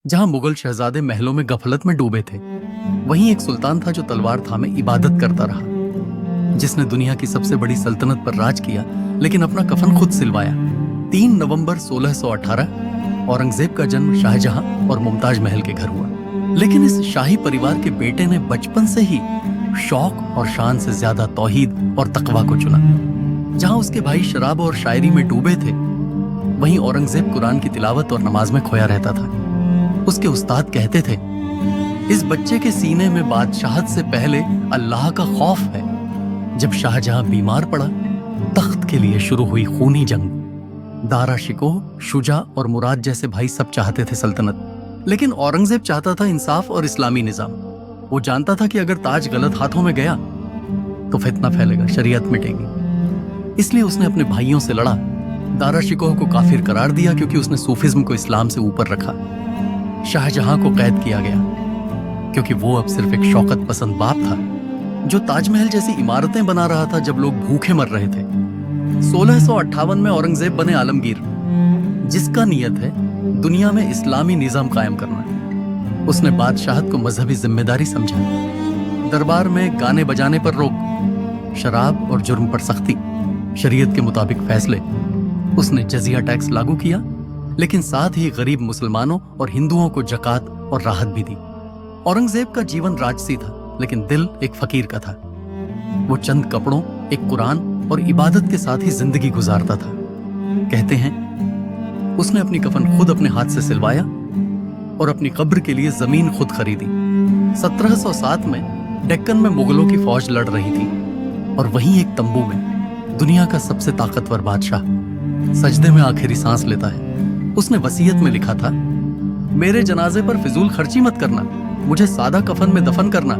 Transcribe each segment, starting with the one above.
जहां मुगल शहजादे महलों में गफलत में डूबे थे, वहीं एक सुल्तान था जो तलवार थामे इबादत करता रहा, जिसने दुनिया की सबसे बड़ी सल्तनत पर राज किया लेकिन अपना कफन खुद सिलवाया। 3 नवंबर 1618 औरंगजेब का जन्म शाहजहां और मुमताज महल के घर हुआ। लेकिन इस शाही परिवार के बेटे ने बचपन से ही शौक और शान से ज्यादा तौहीद और तकवा को चुना। जहां उसके भाई शराब और शायरी में डूबे थे, वहीं औरंगजेब कुरान की तिलावत और नमाज में खोया रहता था। उसके उस्ताद कहते थे, इस बच्चे के सीने में बादशाहत से पहले अल्लाह का खौफ है। जब शाहजहां बीमार पड़ा, तख्त के लिए शुरू हुई खूनी जंग। दारा शिकोह, शुजा और मुराद जैसे भाई सब चाहते थे सल्तनत, लेकिन औरंगजेब चाहता था इंसाफ और इस्लामी निजाम। वो जानता था कि अगर ताज गलत हाथों में गया तो फितना फैलेगा, शरीयत मिटेगी। इसलिए उसने अपने भाइयों से लड़ा। दारा शिकोह को काफिर करार दिया क्योंकि उसने सूफिज्म को इस्लाम से ऊपर रखा। शाहजहां को कैद किया गया क्योंकि वो अब सिर्फ एक शौकत पसंद बाप था जो ताजमहल जैसी इमारतें बना रहा था जब लोग भूखे मर रहे थे। 1658 में औरंगजेब बने आलमगीर, जिसका नियत है दुनिया में इस्लामी निजाम कायम करना। उसने बादशाहत को मजहबी जिम्मेदारी समझा। दरबार में गाने बजाने पर रोक, शराब और जुर्म पर सख्ती, शरीयत के मुताबिक फैसले। उसने जजिया टैक्स लागू किया, लेकिन साथ ही गरीब मुसलमानों और हिंदुओं को जकात और राहत भी दी। औरंगजेब का जीवन राजसी था, लेकिन दिल एक फकीर का था। वो चंद कपड़ों, एक कुरान और इबादत के साथ ही जिंदगी गुजारता था। कहते हैं, उसने अपनी कफन खुद अपने हाथ से सिलवाया और अपनी कब्र के लिए जमीन खुद खरीदी। 1707 में डेक्कन में मुगलों की फौज लड़ रही थी और वहीं एक तंबू में दुनिया का सबसे ताकतवर बादशाह सजदे में आखिरी सांस लेता है। उसने वसीयत में लिखा था, मेरे जनाजे पर फिजूल खर्ची मत करना, मुझे सादा कफन में दफन करना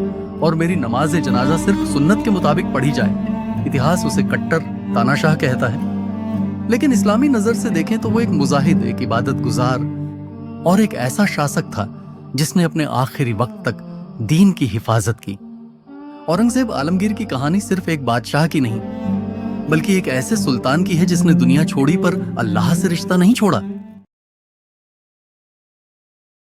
और मेरी नमाज जनाजा सिर्फ सुन्नत के मुताबिक पढ़ी जाए। इतिहास उसे कट्टर तानाशाह कहता है, लेकिन इस्लामी नजर से देखें तो वो एक मुजाहिद, एक इबादत गुजार और एक ऐसा शासक था जिसने अपने आखिरी वक्त तक दीन की हिफाजत की। औरंगजेब आलमगीर की कहानी सिर्फ एक बादशाह की नहीं, बल्कि एक ऐसे सुल्तान की है जिसने दुनिया छोड़ी पर अल्लाह से रिश्ता नहीं छोड़ा।